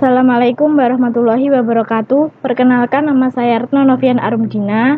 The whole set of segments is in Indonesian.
Assalamualaikum warahmatullahi wabarakatuh. Perkenalkan, nama saya Retno Novian Arumdina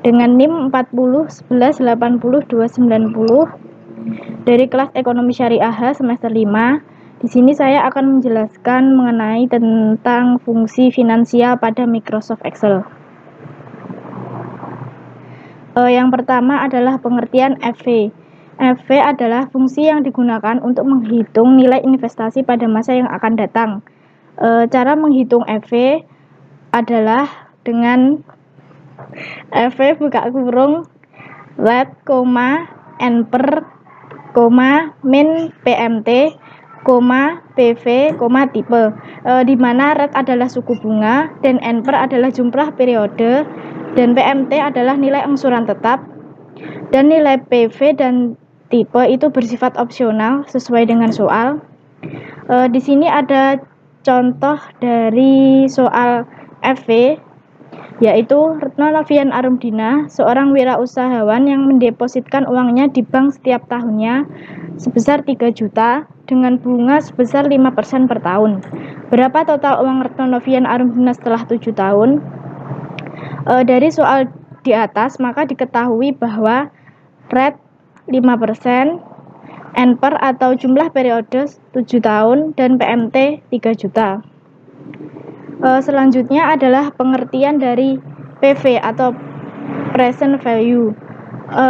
dengan NIM 4011802990 dari kelas Ekonomi Syariah semester 5. Di sini saya akan menjelaskan mengenai tentang fungsi finansial pada Microsoft Excel. Yang pertama adalah pengertian FV. FV adalah fungsi yang digunakan untuk menghitung nilai investasi pada masa yang akan datang. Cara menghitung FV adalah dengan FV buka kurung red, N per, min PMT, PV, tipe, di mana red adalah suku bunga dan N per adalah jumlah periode dan PMT adalah nilai angsuran tetap, dan nilai PV dan tipe itu bersifat opsional sesuai dengan soal. Di sini ada contoh dari soal FV, yaitu Retno Novian Arumdina, seorang wirausahawan yang mendepositkan uangnya di bank setiap tahunnya sebesar 3 juta dengan bunga sebesar 5% per tahun. Berapa total uang Retno Novian Arumdina setelah 7 tahun? Dari soal di atas maka diketahui bahwa red 5%, N per atau jumlah periode 7 tahun, dan PMT 3 juta. Selanjutnya adalah pengertian dari PV atau present value,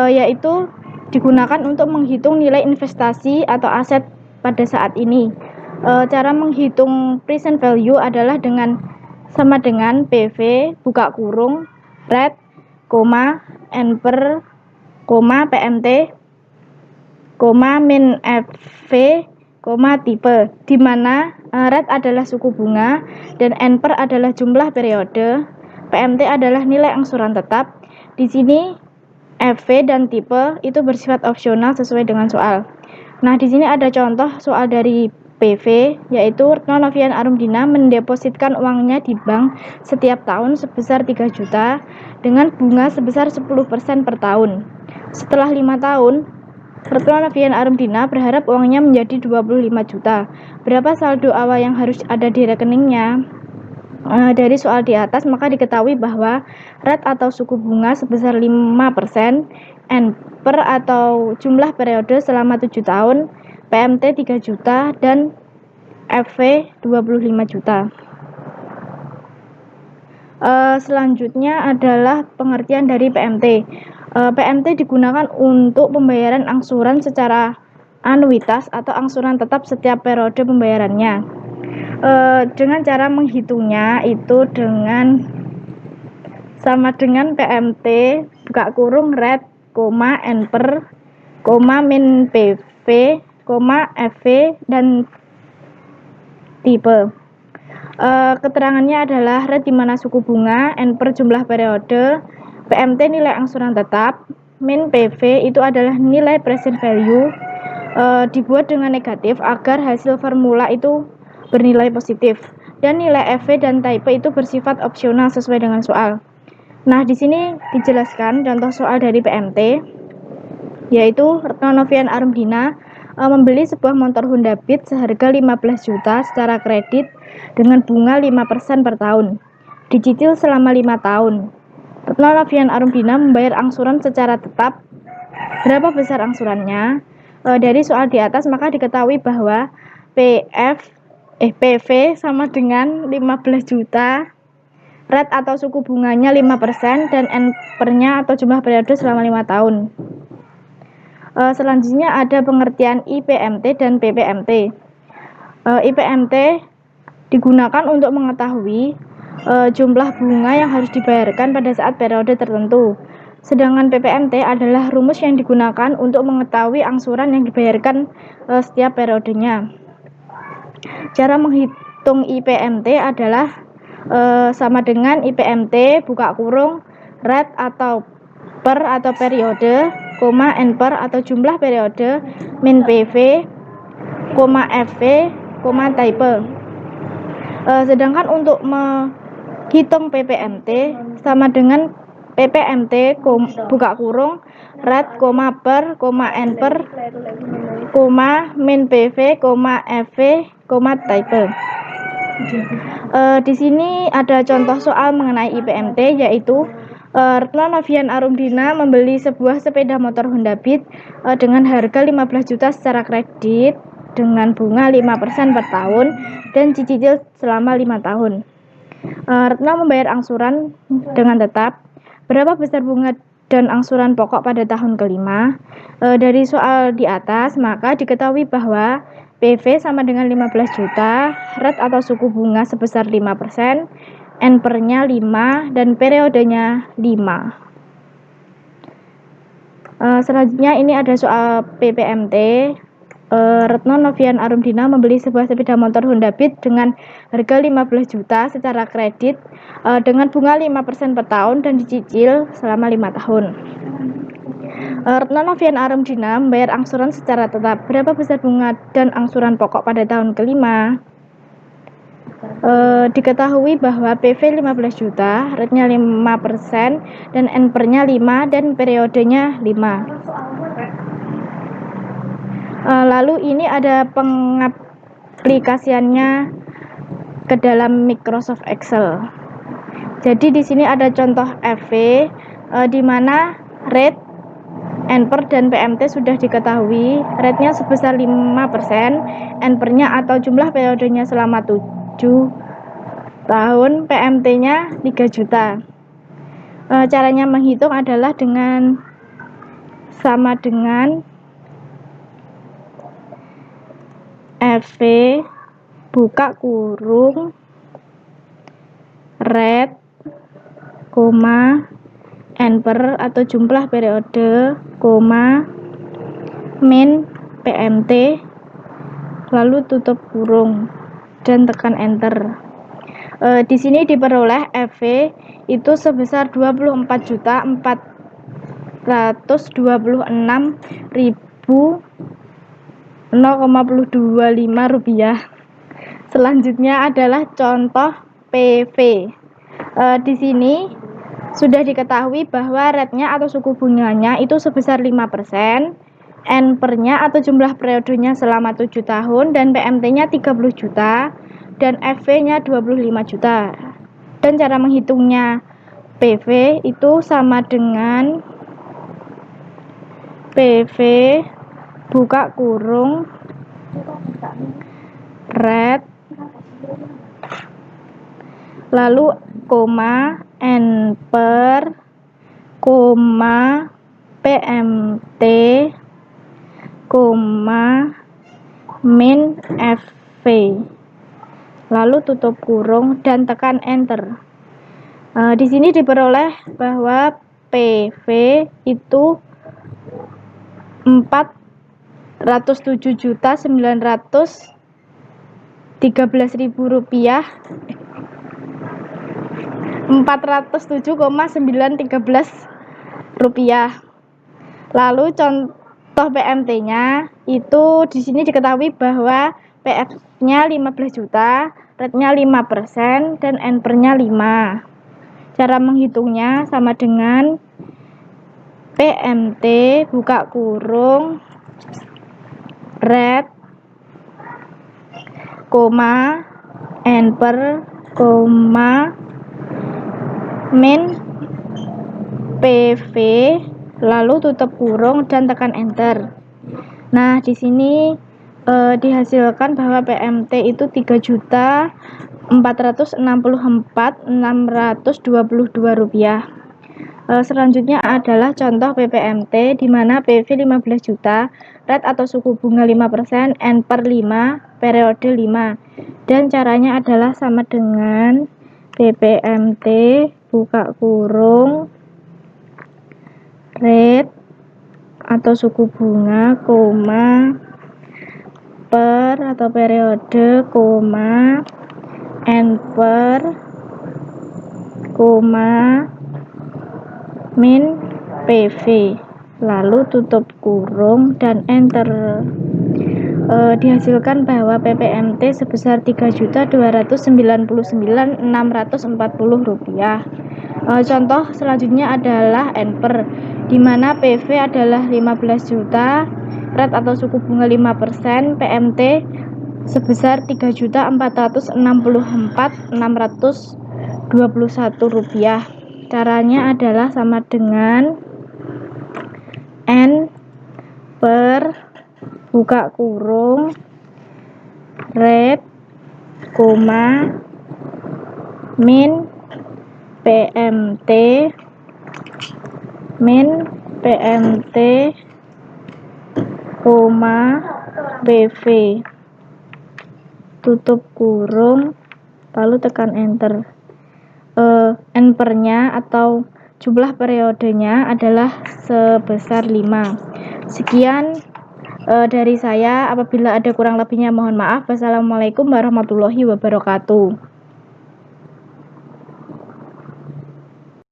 yaitu digunakan untuk menghitung nilai investasi atau aset pada saat ini. Cara menghitung present value adalah sama dengan PV buka kurung red, N per, PMT, min FV, tipe, di mana red adalah suku bunga dan N per adalah jumlah periode, PMT adalah nilai angsuran tetap. Di sini FV dan tipe itu bersifat opsional sesuai dengan soal. Nah, di sini ada contoh soal dari PV, yaitu Retno Novian Arumdina mendepositkan uangnya di bank setiap tahun sebesar 3 juta dengan bunga sebesar 10% per tahun. Setelah 5 tahun, Retno Novian Arumdina berharap uangnya menjadi 25 juta. Berapa saldo awal yang harus ada di rekeningnya? Dari soal di atas maka diketahui bahwa red atau suku bunga sebesar 5%, N per atau jumlah periode selama 7 tahun, PMT 3 juta, dan FV 25 juta. Selanjutnya adalah pengertian dari PMT. PMT digunakan untuk pembayaran angsuran secara anuitas atau angsuran tetap setiap periode pembayarannya. Dengan cara menghitungnya itu sama dengan PMT buka kurung red, N per, min PV, FV, dan tipe. Keterangannya adalah red di mana suku bunga, N per jumlah periode, PMT nilai angsuran tetap, min PV itu adalah nilai present value, dibuat dengan negatif agar hasil formula itu bernilai positif, dan nilai FV dan type itu bersifat opsional sesuai dengan soal. Nah, di sini dijelaskan contoh soal dari PMT, yaitu Retno Novian Arumdina membeli sebuah motor Honda Beat seharga 15 juta secara kredit dengan bunga 5% per tahun, dicicil selama 5 tahun. Retno Novian Arumdina membayar angsuran secara tetap. Berapa besar angsurannya? Dari soal di atas maka diketahui bahwa PV sama dengan 15 juta, red atau suku bunganya 5%, dan N per-nya atau jumlah periode selama 5 tahun. Selanjutnya ada pengertian IPMT dan PPMT. IPMT digunakan untuk mengetahui jumlah bunga yang harus dibayarkan pada saat periode tertentu. Sedangkan PPMT adalah rumus yang digunakan untuk mengetahui angsuran yang dibayarkan setiap periodenya. Cara menghitung IPMT adalah sama dengan IPMT buka kurung red atau per atau periode, N per atau jumlah periode, min PV, FV, type. Sedangkan untuk menghitung PPMT sama dengan PPMT buka kurung red, per, N per, min PV, FV, type. Di sini ada contoh soal mengenai IPMT, yaitu Retno Novian Arumdina membeli sebuah sepeda motor Honda Beat dengan harga 15 juta secara kredit dengan bunga 5% per tahun dan cicil selama 5 tahun. Retno membayar angsuran dengan tetap. Berapa besar bunga dan angsuran pokok pada tahun kelima? Dari soal di atas, maka diketahui bahwa PV sama dengan 15 juta, rate atau suku bunga sebesar 5%, N per-nya 5, dan periodenya 5. Selanjutnya ini ada soal PPMT. Retno Novian Arumdina membeli sebuah sepeda motor Honda Beat dengan harga 15 juta secara kredit dengan bunga 5% per tahun dan dicicil selama 5 tahun. Retno Novian Arumdina membayar angsuran secara tetap. Berapa besar bunga dan angsuran pokok pada tahun kelima? Diketahui bahwa PV 15 juta, rate-nya 5% dan N per-nya 5 dan periodenya 5. Lalu ini ada pengaplikasiannya ke dalam Microsoft Excel. Jadi di sini ada contoh FV di mana rate, N per dan PMT sudah diketahui. Rate-nya sebesar 5%, N per-nya atau jumlah periodenya selama 7 tahun, PMT-nya 3 juta. Caranya menghitung adalah dengan sama dengan FV buka kurung rate, N per atau jumlah periode, min PMT, lalu tutup kurung dan tekan enter. Di sini diperoleh FV itu sebesar 24.426.025 rupiah. Selanjutnya adalah contoh PV. Di sini sudah diketahui bahwa rate-nya atau suku bunganya itu sebesar 5%, N per-nya atau jumlah periodenya selama 7 tahun dan PMT-nya 30 juta dan FV-nya 25 juta. Dan cara menghitungnya PV itu sama dengan PV buka kurung rate, lalu N per, PMT, min FV, lalu tutup kurung dan tekan enter. Di sini diperoleh bahwa PV itu 407.913.000 rupiah, 407,913 rupiah. Lalu contoh PMT-nya itu di sini diketahui bahwa PF-nya 15 juta, rate-nya 5% dan N per-nya 5. Cara menghitungnya sama dengan PMT buka kurung rate, N per, min PV, lalu tutup kurung dan tekan enter. Nah, di sini dihasilkan bahwa PMT itu 3.464.622 rupiah. Selanjutnya adalah contoh PPMT di mana PV 15 juta, rate atau suku bunga 5%, N per 5, periode 5. Dan caranya adalah sama dengan PPMT buka kurung rate atau suku bunga, per atau periode, N per, min PV, lalu tutup kurung dan enter. Dihasilkan bahwa PPMT sebesar 3.299.640 rupiah. Contoh selanjutnya adalah N per, di mana PV adalah 15 juta, rate atau suku bunga 5%, PMT sebesar Rp3.464.621. Caranya adalah sama dengan N per buka kurung rate, min PMT, PV, tutup kurung, lalu tekan enter. N per-nya atau jumlah periodenya adalah sebesar 5. Sekian dari saya. Apabila ada kurang lebihnya mohon maaf. Wassalamualaikum warahmatullahi wabarakatuh.